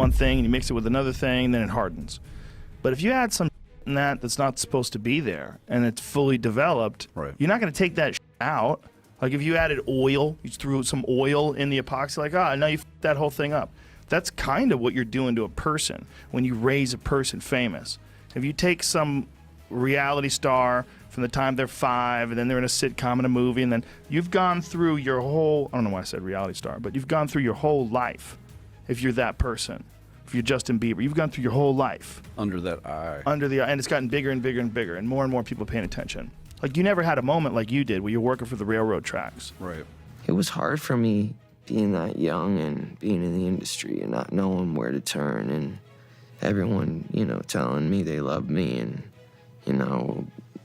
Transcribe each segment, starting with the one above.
one thing and you mix it with another thing, then it hardens. But if you add some in that's not supposed to be there and it's fully developed, right, you're not going to take that out. Like if you added oil, you threw some oil in the epoxy, like, now you f***ed that whole thing up. That's kind of what you're doing to a person when you raise a person famous. If you take some reality star from the time they're 5 and then they're in a sitcom and a movie, and then you've gone through your whole, I don't know why I said reality star, but you've gone through your whole life. If you're that person, if you're Justin Bieber, you've gone through your whole life. Under that eye. Under the eye, and it's gotten bigger and bigger and bigger, and more people paying attention. Like, you never had a moment like you did where you're working for the railroad tracks. Right. It was hard for me being that young and being in the industry and not knowing where to turn, and everyone, telling me they love me and,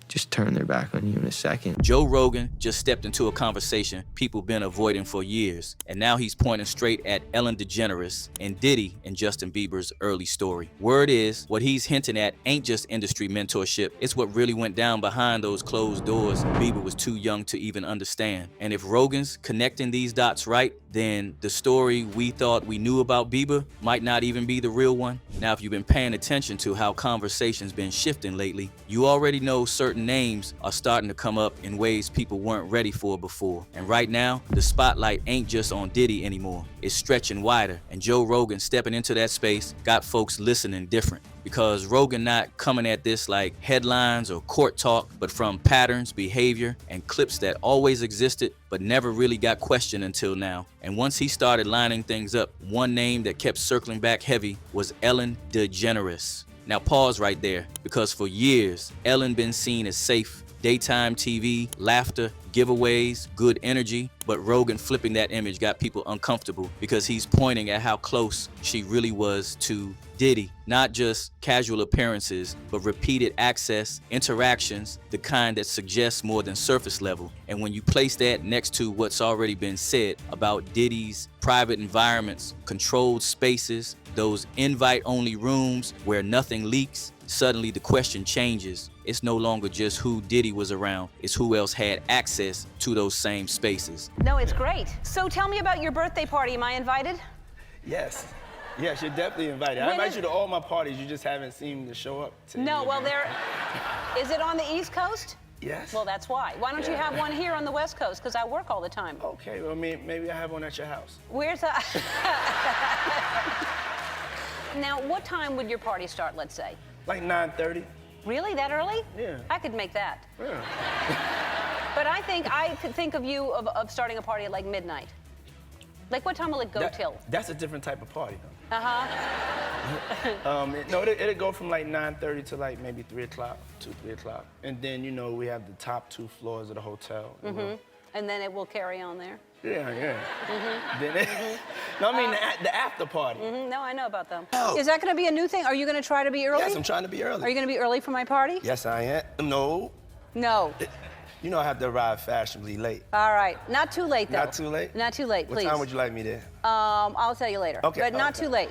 just turn their back on you in a second. Joe Rogan just stepped into a conversation people been avoiding for years, and now he's pointing straight at Ellen DeGeneres and Diddy in Justin Bieber's early story. Word is, what he's hinting at ain't just industry mentorship, it's what really went down behind those closed doors Bieber was too young to even understand. And if Rogan's connecting these dots right, then the story we thought we knew about Bieber might not even be the real one. Now, if you've been paying attention to how conversation's been shifting lately, you already know certain names are starting to come up in ways people weren't ready for before. And right now, the spotlight ain't just on Diddy anymore. It's stretching wider, and Joe Rogan stepping into that space got folks listening different. Because Rogan not coming at this like headlines or court talk, but from patterns, behavior, and clips that always existed but never really got questioned until now. And once he started lining things up, one name that kept circling back heavy was Ellen DeGeneres. Now pause right there, because for years, Ellen been seen as safe, daytime TV, laughter, giveaways, good energy, but Rogan flipping that image got people uncomfortable because he's pointing at how close she really was to Diddy. Not just casual appearances, but repeated access, interactions, the kind that suggests more than surface level. And when you place that next to what's already been said about Diddy's private environments, controlled spaces, those invite-only rooms where nothing leaks, suddenly the question changes. It's no longer just who Diddy was around, it's who else had access to those same spaces. No, it's great. So tell me about your birthday party. Am I invited? Yes. Yes, you're definitely invited. I invite you to all my parties. You just haven't seemed to show up. No, well, is it on the East Coast? Yes. Well, that's why. Why don't you have one here on the West Coast? Because I work all the time. Okay, well, maybe I have one at your house. Where's that? Now, what time would your party start, let's say? Like 9:30. Really? That early? Yeah. I could make that. Yeah. But I could think of you of starting a party at like midnight. Like, what time will it go till? That's a different type of party, though. Uh-huh. No, it'll go from like 9:30 to like maybe 3 o'clock, 3 o'clock. And then, we have the top 2 floors of the hotel. Mm-hmm. And then it will carry on there? Yeah. Mm-hmm. Then no, I mean the after party. Mm-hmm. No, I know about them. Oh. Is that going to be a new thing? Are you going to try to be early? Yes, I'm trying to be early. Are you going to be early for my party? Yes, I am. No. No. I have to arrive fashionably late. All right. Not too late, though. Not too late? Not too late, please. What time would you like me there? I'll tell you later. Okay. But not too late.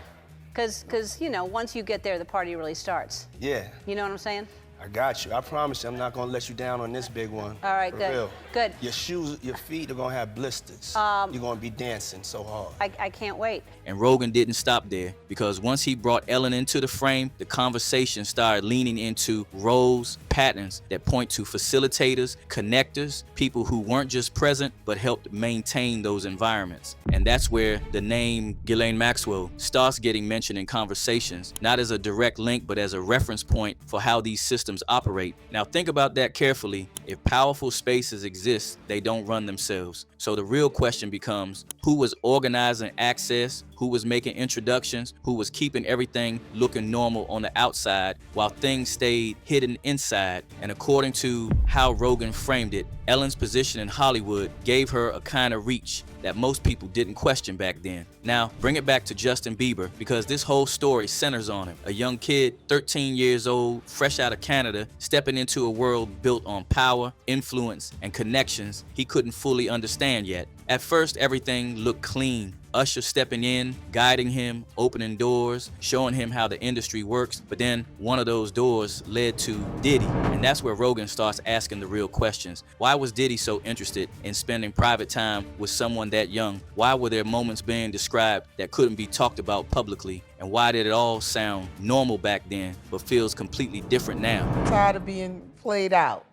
Because, once you get there, the party really starts. Yeah. You know what I'm saying? I got you. I promise you, I'm not gonna let you down on this big one. All right, For good. real. Good. Your shoes, your feet are gonna have blisters. You're gonna be dancing so hard. I can't wait. And Rogan didn't stop there, because once he brought Ellen into the frame, the conversation started leaning into roles, patterns that point to facilitators, connectors, people who weren't just present, but helped maintain those environments. And that's where the name Ghislaine Maxwell starts getting mentioned in conversations, not as a direct link, but as a reference point for how these systems operate. Now think about that carefully. If powerful spaces exist, they don't run themselves. So the real question becomes, who was organizing access, who was making introductions, who was keeping everything looking normal on the outside while things stayed hidden inside? And according to how Rogan framed it, Ellen's position in Hollywood gave her a kind of reach that most people didn't question back then. Now, bring it back to Justin Bieber, because this whole story centers on him. A young kid, 13 years old, fresh out of Canada, stepping into a world built on power, influence, and connections he couldn't fully understand yet. At first, everything looked clean. Usher stepping in, guiding him, opening doors, showing him how the industry works. But then one of those doors led to Diddy. And that's where Rogan starts asking the real questions. Why was Diddy so interested in spending private time with someone that young? Why were there moments being described that couldn't be talked about publicly? And why did it all sound normal back then, but feels completely different now? Tired of being played out.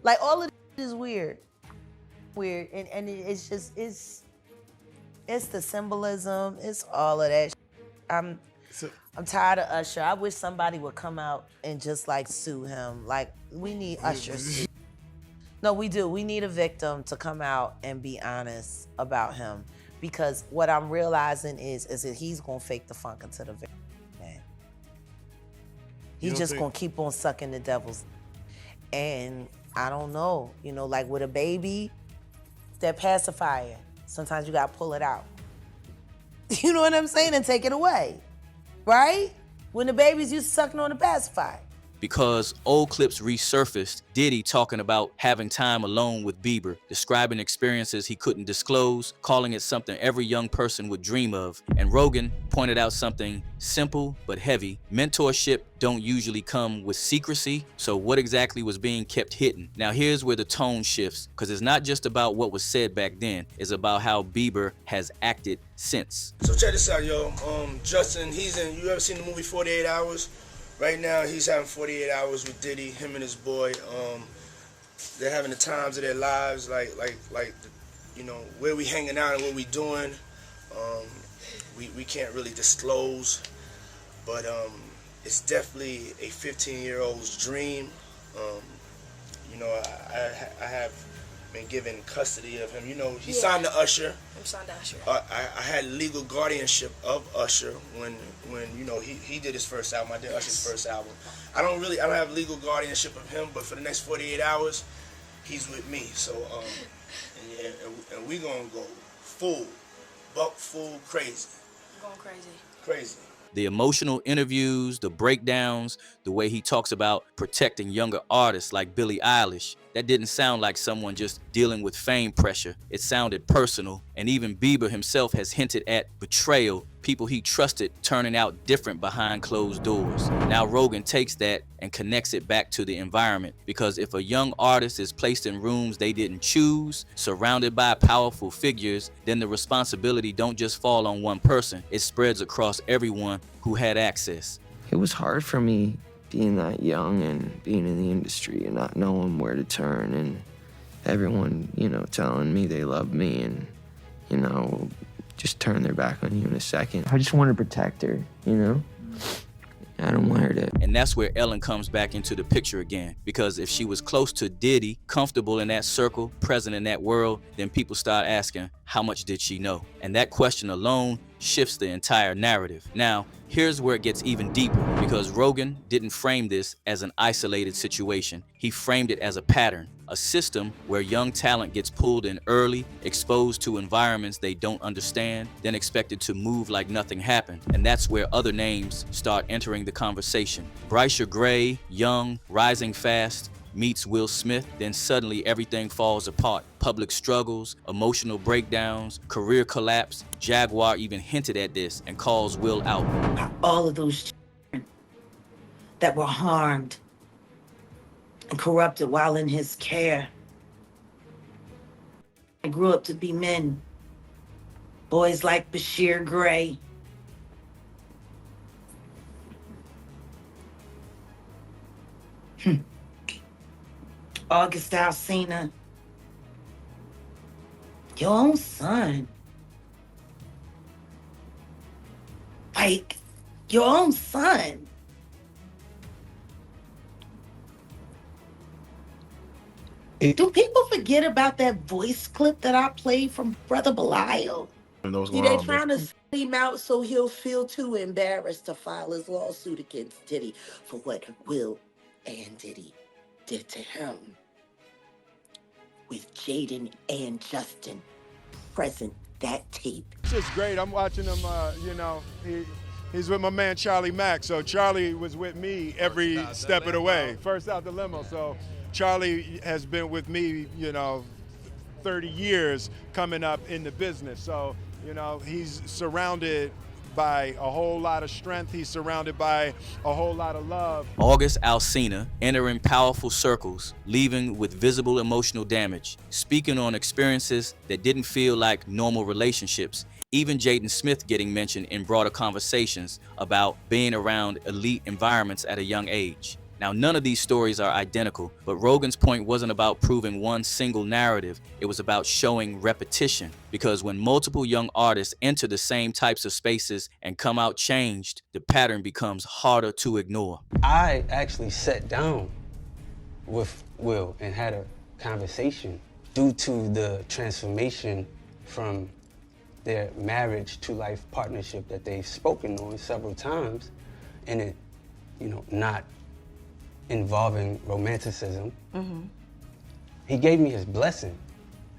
Like, all of this is weird. Weird, and it's just, it's the symbolism, it's all of that. I'm tired of Usher. I wish somebody would come out and just like sue him. Like, we need Usher sued. No, we do. We need a victim to come out and be honest about him. Because what I'm realizing is that he's gonna fake the funk into the victim, man. He's just gonna keep on sucking the devil's. And I don't know, you know, like with a baby, that pacifier, sometimes you gotta pull it out. You know what I'm saying? And take it away, right? When the babies used to sucking on the pacifier. Because old clips resurfaced, Diddy talking about having time alone with Bieber, describing experiences he couldn't disclose, calling it something every young person would dream of. And Rogan pointed out something simple but heavy. Mentorship don't usually come with secrecy, so what exactly was being kept hidden? Now here's where the tone shifts, because it's not just about what was said back then, it's about how Bieber has acted since. So check this out, yo. Justin, you ever seen the movie 48 Hours? Right now, he's having 48 hours with Diddy, him and his boy. They're having the times of their lives, like, you know, where we hanging out and what we doing. We can't really disclose, but it's definitely a 15-year-old's dream. You know, I have been given custody of him. You know, he signed to Usher. I'm signed to Usher. I had legal guardianship of Usher when you know he did his first album. I did Usher's first album. I don't have legal guardianship of him, but for the next 48 hours, he's with me. So and we gonna go buck full crazy. Going crazy. Crazy. The emotional interviews, the breakdowns, the way he talks about protecting younger artists like Billie Eilish, that didn't sound like someone just dealing with fame pressure. It sounded personal, and even Bieber himself has hinted at betrayal, people he trusted turning out different behind closed doors. Now Rogan takes that and connects it back to the environment, because if a young artist is placed in rooms they didn't choose, surrounded by powerful figures, then the responsibility don't just fall on one person, it spreads across everyone who had access. It was hard for me being that young and being in the industry and not knowing where to turn, and everyone, you know, telling me they love me and, you know, just turn their back on you in a second. I just want to protect her, you know? I don't want her to. And that's where Ellen comes back into the picture again, because if she was close to Diddy, comfortable in that circle, present in that world, then people start asking, how much did she know? And that question alone shifts the entire narrative. Now, here's where it gets even deeper, because Rogan didn't frame this as an isolated situation. He framed it as a pattern, a system where young talent gets pulled in early, exposed to environments they don't understand, then expected to move like nothing happened. And that's where other names start entering the conversation. Bryce Gray, young, rising fast, meets Will Smith, then suddenly everything falls apart. Public struggles, emotional breakdowns, career collapse. Jaguar even hinted at this and calls Will out. All of those children that were harmed and corrupted while in his care. I grew up to be men. Boys like Bashir Gray. August Alsina. Your own son. Like, your own son. Do people forget about that voice clip that I played from Brother Belial? See, they trying to send him out so he'll feel too embarrassed to file his lawsuit against Diddy for what Will and Diddy did to him. With Jaden and Justin present that tape. It's just great. I'm watching him, you know, he's with my man Charlie Mack. So Charlie was with me every step of the way. First out the limo. So Charlie has been with me, you know, 30 years coming up in the business. So You know, he's surrounded by a whole lot of strength. He's surrounded by a whole lot of love. August Alsina entering powerful circles, leaving with visible emotional damage, speaking on experiences that didn't feel like normal relationships. Even Jaden Smith getting mentioned in broader conversations about being around elite environments at a young age. Now, none of these stories are identical, but Rogan's point wasn't about proving one single narrative. It was about showing repetition, because when multiple young artists enter the same types of spaces and come out changed, the pattern becomes harder to ignore. I actually sat down with Will and had a conversation due to the transformation from their marriage to life partnership that they've spoken on several times, and it, not involving romanticism. He gave me his blessing,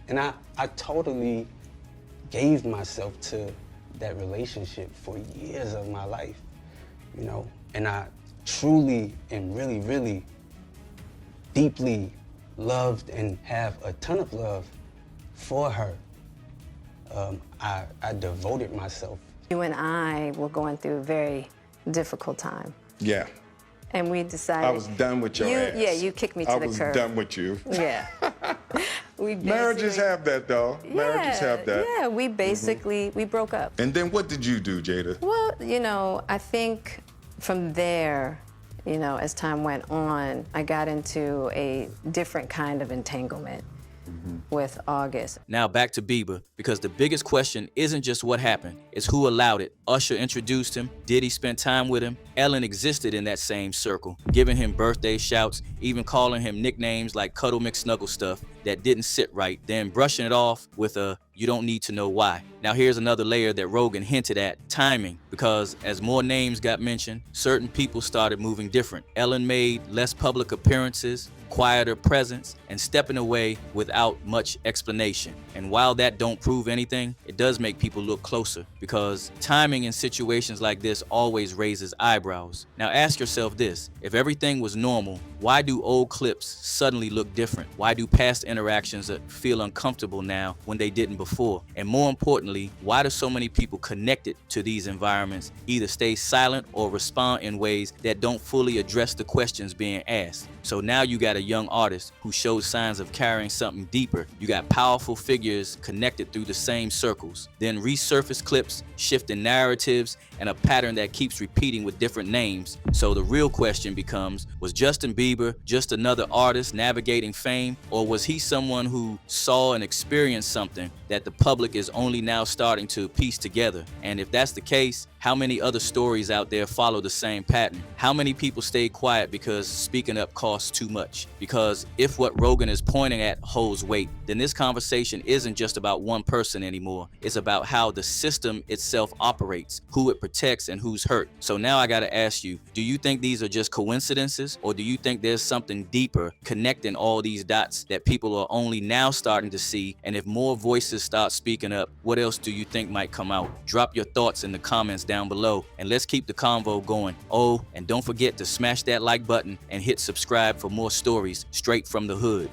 and I totally gave myself to that relationship for years of my life, and I truly and really, really deeply loved and have a ton of love for her. I devoted myself. You and I were going through a very difficult time. Yeah. And we decided... I was done with your ass. Yeah, you kicked me to the curb. I was done with you. Yeah. Marriages have that, though. Marriages have that. Yeah, we basically, we broke up. And then what did you do, Jada? Well, I think from there, as time went on, I got into a different kind of entanglement with August. Now back to Bieber, because the biggest question isn't just what happened, it's who allowed it. Usher introduced him, Diddy spent time with him, Ellen existed in that same circle, giving him birthday shouts, even calling him nicknames like Cuddle McSnuggle stuff that didn't sit right, then brushing it off with a "you don't need to know why." Now here's another layer that Rogan hinted at: timing, because as more names got mentioned, certain people started moving different. Ellen made less public appearances, quieter presence, and stepping away without much explanation. And while that don't prove anything, it does make people look closer, because timing in situations like this always raises eyebrows. Now ask yourself this: if everything was normal, why do old clips suddenly look different? Why do past interactions feel uncomfortable now when they didn't before? And more importantly, why do so many people connected to these environments either stay silent or respond in ways that don't fully address the questions being asked? So now you got a young artist who shows signs of carrying something deeper. You got powerful figures connected through the same circles. Then resurface clips, shifting narratives, and a pattern that keeps repeating with different names. So the real question becomes, was Justin Bieber just another artist navigating fame? Or was he someone who saw and experienced something that the public is only now starting to piece together? And if that's the case, how many other stories out there follow the same pattern? How many people stay quiet because speaking up costs too much? Because if what Rogan is pointing at holds weight, then this conversation isn't just about one person anymore. It's about how the system itself operates, who it protects, and who's hurt. So now I gotta ask you, do you think these are just coincidences, or do you think there's something deeper connecting all these dots that people are only now starting to see? And if more voices start speaking up, what else do you think might come out? Drop your thoughts in the comments down below, and let's keep the convo going. Oh, and don't forget to smash that like button and hit subscribe for more stories straight from the hood.